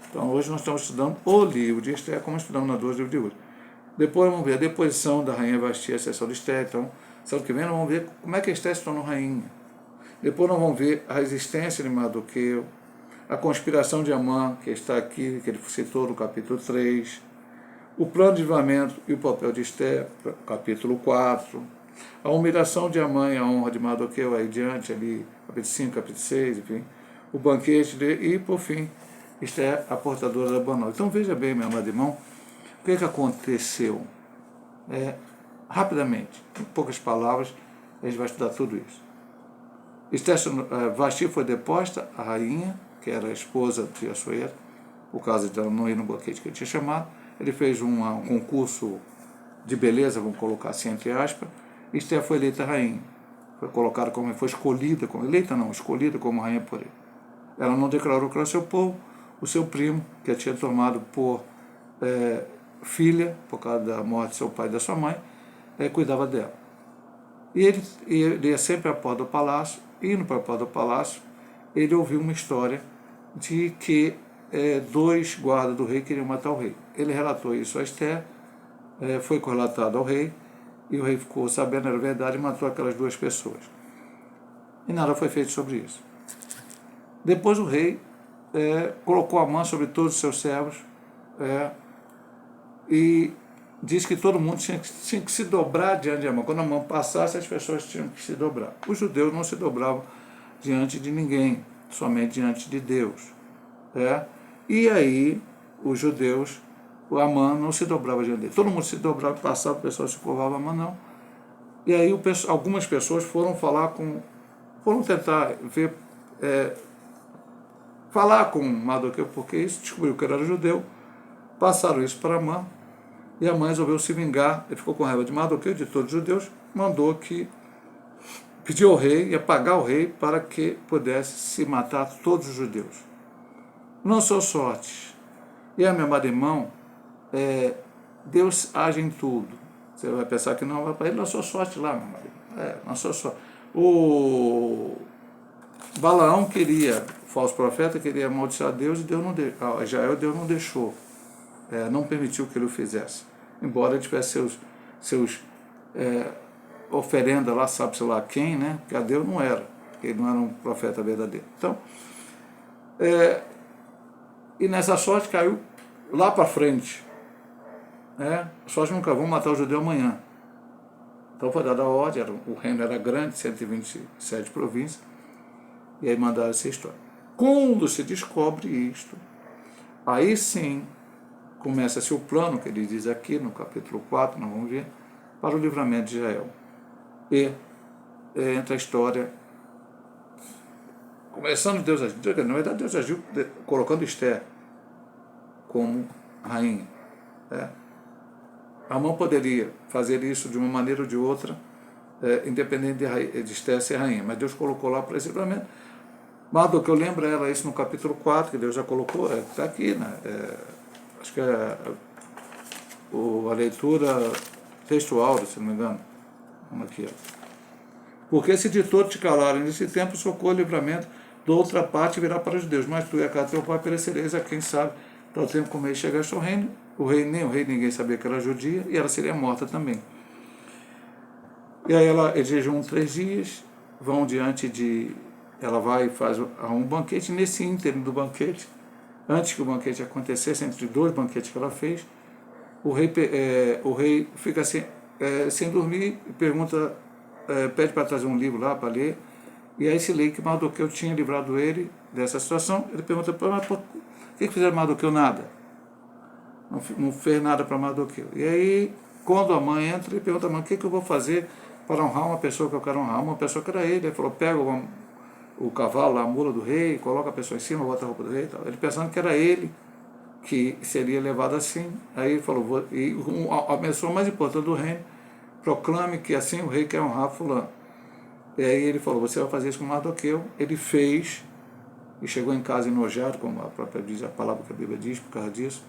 Então hoje nós estamos estudando o livro de Esther, como estudamos nas 2 livros de hoje. Depois vamos ver a deposição da rainha Vasti, a sessão de Esther. Então, semana que vem nós vamos ver como é que Esther se tornou rainha. Depois nós vamos ver a resistência de Mardoqueu, a conspiração de Amã, que está aqui, que ele citou no capítulo 3, o plano de livramento e o papel de Esther, capítulo 4, a humilhação de Amã e a honra de Mardoqueu, aí diante, ali, capítulo 5, capítulo 6, enfim, o banquete e, por fim, Esther, a portadora da boa nova. Então veja bem, meu amado irmão, o que aconteceu? Rapidamente, em poucas palavras, a gente vai estudar tudo isso. Vasti foi deposta, a rainha, que era a esposa de Assuero, por causa de ela não ir no banquete que ele tinha chamado. Ele fez um concurso de beleza, vamos colocar assim entre aspas. Esther foi eleita rainha. Foi colocada como, foi escolhida como, escolhida como rainha por ele. Ela não declarou que era seu povo, o seu primo, que a tinha tomado por filha, por causa da morte do seu pai e da sua mãe, cuidava dela. E ele ia sempre à porta do palácio, indo para a porta do palácio, ele ouviu uma história de que 2 guardas do rei queriam matar o rei. Ele relatou isso a Esther, foi relatado ao rei, e o rei ficou sabendo, era verdade, e matou aquelas 2 pessoas. E nada foi feito sobre isso. Depois o rei colocou a mão sobre todos os seus servos e disse que todo mundo tinha que se dobrar diante de Amã. Quando a mão passasse, as pessoas tinham que se dobrar. Os judeus não se dobravam diante de ninguém, somente diante de Deus. E aí, os judeus, o Amã não se dobrava diante dele. Todo mundo se dobrava, passava, o pessoal se curvava, Amã não. E aí algumas pessoas foram tentar ver, falar com Mardoqueu, porque isso descobriu que ele era judeu, passaram isso para Amã, e Amã resolveu se vingar. Ele ficou com raiva de Mardoqueu, de todos os judeus, mandou que pediu ao rei, ia pagar o rei para que pudesse se matar todos os judeus. Não sou sorte. E meu amado irmão, Deus age em tudo. Você vai pensar que não, vai para ele, não sou sorte lá, meu amado. Não sou sorte. O Balaão queria, o falso profeta queria amaldiçoar Deus, e Deus não deixou. Israel, Deus não deixou. Não permitiu que ele o fizesse. Embora ele tivesse seus oferenda lá, sabe-se lá quem, né? Porque a Deus não era, porque ele não era um profeta verdadeiro. Então, e nessa sorte caiu lá para frente. A sorte nunca vão matar o judeu amanhã. Então foi dada a ordem, o reino era grande, 127 províncias, e aí mandaram essa história. Quando se descobre isto, aí sim começa-se o plano, que ele diz aqui no capítulo 4, nós vamos ver, para o livramento de Israel. e entra a história, começando Deus agiu, na verdade Deus agiu colocando Esther como rainha. Amã poderia fazer isso de uma maneira ou de outra, independente de Esther ser rainha, mas Deus colocou lá para esse livramento. Mardoqueu lembra ela isso no capítulo 4, que Deus já colocou, está aqui, né? Acho que é a leitura textual, se não me engano. Vamos aqui, ó. Porque se de todo te calarem nesse tempo, socorro e livramento da outra parte virá para os judeus, mas tu e a casa teu pai perecereis a quem sabe, tal tempo como ele chegaste ao reino, nem o rei ninguém sabia que era judia, e ela seria morta também. E aí eles jejuam 3 dias, vão diante de... Ela vai e faz um banquete. Nesse ínterim do banquete, antes que o banquete acontecesse, entre 2 banquetes que ela fez, o rei fica sem dormir e pergunta, pede para trazer um livro lá para ler. E aí se lê que Mardoqueu tinha livrado ele dessa situação. Ele pergunta, mas por que fizeram Mardoqueu? Nada. Não fez nada para Mardoqueu. E aí, quando a mãe entra, ele pergunta, mãe, o que eu vou fazer para honrar uma pessoa que eu quero honrar? Uma pessoa que era ele. Ele falou, pega o cavalo, a mula do rei, coloca a pessoa em cima, bota a roupa do rei e tal. Ele pensando que era ele que seria levado assim. Aí ele falou, a pessoa mais importante do reino proclame que assim o rei quer honrar fulano. E aí ele falou, você vai fazer isso com Mardoqueu. Ele fez, e chegou em casa enojado, como a própria diz, a palavra que a Bíblia diz, por causa disso.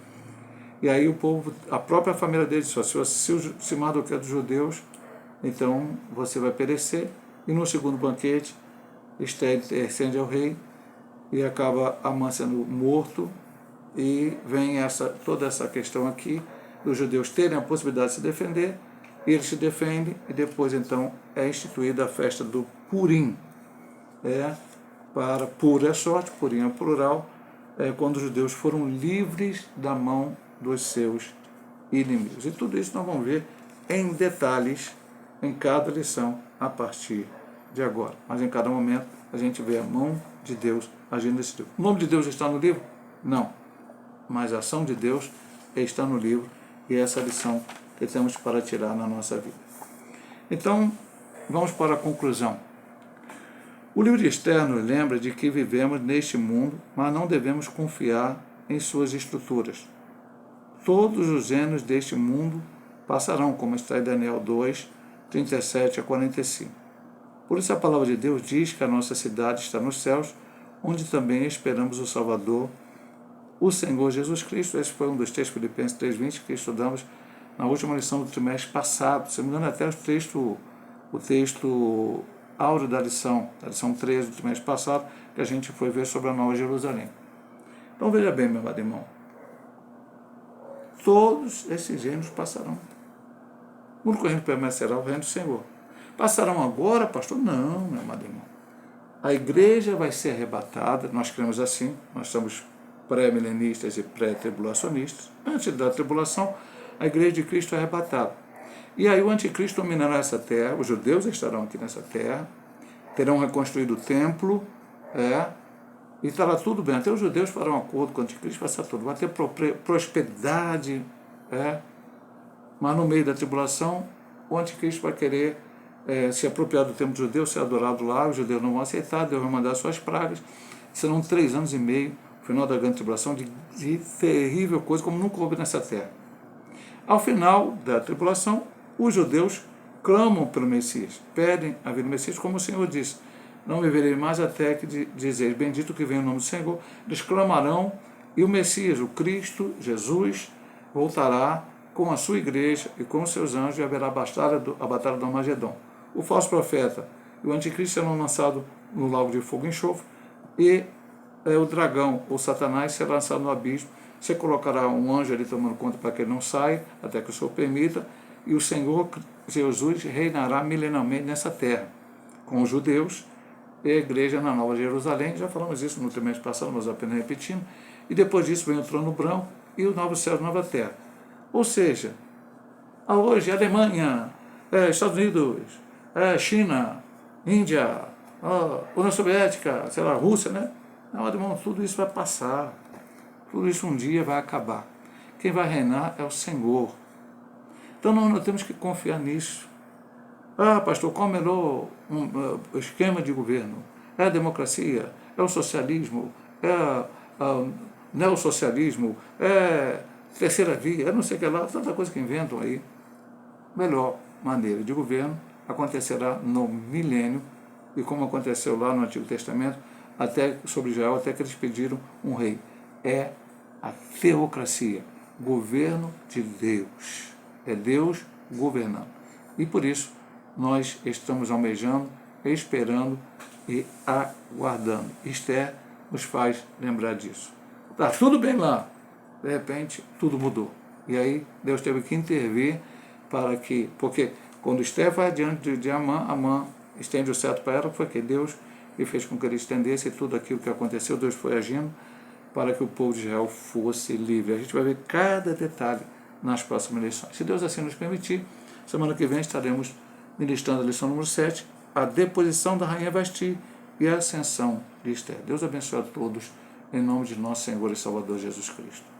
E aí o povo, a própria família dele disse, se Mardoqueu é dos judeus, então você vai perecer. E no segundo banquete, Esther ascende ao rei e acaba Amã sendo morto, e vem toda essa questão aqui dos judeus terem a possibilidade de se defender, e eles se defendem, e depois então é instituída a festa do Purim. Pur é sorte, Purim é plural, quando os judeus foram livres da mão dos seus inimigos. E tudo isso nós vamos ver em detalhes em cada lição a partir de agora. Mas em cada momento a gente vê a mão de Deus agindo nesse livro. O nome de Deus está no livro? Não. Mas a ação de Deus está no livro, e é essa lição que temos para tirar na nossa vida. Então, vamos para a conclusão. O livro de Esther nos lembra de que vivemos neste mundo, mas não devemos confiar em suas estruturas. Todos os reinos deste mundo passarão, como está em Daniel 2, 37 a 45. Por isso a palavra de Deus diz que a nossa cidade está nos céus, onde também esperamos o Salvador, o Senhor Jesus Cristo. Esse foi um dos textos, Filipenses 3:20, que estudamos na última lição do trimestre passado. Se não me engano, até o texto áureo da lição 13 do trimestre passado, que a gente foi ver sobre a Nova Jerusalém. Então veja bem, meu amado irmão, todos esses reinos passarão. O único reino que permanecerá é o reino do Senhor. Passarão agora, pastor? Não, meu amado irmão. A igreja vai ser arrebatada, nós cremos assim, nós somos pré-milenistas e pré-tribulacionistas. Antes da tribulação, a igreja de Cristo é arrebatada. E aí o anticristo dominará essa terra, os judeus estarão aqui nessa terra, terão reconstruído o templo, e estará tudo bem. Até os judeus farão um acordo com o anticristo, vai ser tudo. Vai ter prosperidade, mas no meio da tribulação, o anticristo vai querer se apropriar do templo judeu, ser adorado lá, os judeus não vão aceitar, Deus vai mandar suas pragas. Serão 3 anos e meio, final da grande tribulação, de terrível coisa, como nunca houve nessa terra. Ao final da tribulação, os judeus clamam pelo Messias, pedem a vida do Messias, como o Senhor disse, não me verei mais até que dizeis, bendito que vem o nome do Senhor. Eles clamarão, e o Messias, o Cristo, Jesus, voltará com a sua igreja e com os seus anjos, e haverá a batalha do Armagedon. O falso profeta e o anticristo serão lançados no lago de fogo e enxofre, e o dragão, ou Satanás, será lançado no abismo. Você colocará um anjo ali tomando conta para que ele não saia, até que o Senhor permita, e o Senhor Jesus reinará milenarmente nessa terra, com os judeus e a igreja na Nova Jerusalém. Já falamos isso no trimestre passado, mas apenas repetindo. E depois disso vem o trono branco e o novo céu e nova terra. Ou seja, hoje Alemanha, Estados Unidos, China, Índia, União Soviética, sei lá, Rússia, né? Não, irmão, tudo isso vai passar. Tudo isso um dia vai acabar. Quem vai reinar é o Senhor. Então nós temos que confiar nisso. Ah, pastor, qual o melhor esquema de governo? É a democracia? É o socialismo? É o neossocialismo? É terceira via? É não sei o que lá, tanta coisa que inventam aí. Melhor maneira de governo acontecerá no milênio, e como aconteceu lá no Antigo Testamento, até sobre Israel, até que eles pediram um rei. É a teocracia, governo de Deus. É Deus governando. E por isso nós estamos almejando, esperando e aguardando. Esther nos faz lembrar disso. Tá tudo bem lá. De repente, tudo mudou. E aí Deus teve que intervir para que... Porque quando Esther vai diante de Amã estende o cetro para ela, foi que Deus e fez com que ele estendesse, e tudo aquilo que aconteceu, Deus foi agindo para que o povo de Israel fosse livre. A gente vai ver cada detalhe nas próximas lições. Se Deus assim nos permitir, semana que vem estaremos ministrando a lição número 7, a deposição da rainha Vasti e a ascensão de Esther. Deus abençoe a todos, em nome de nosso Senhor e Salvador Jesus Cristo.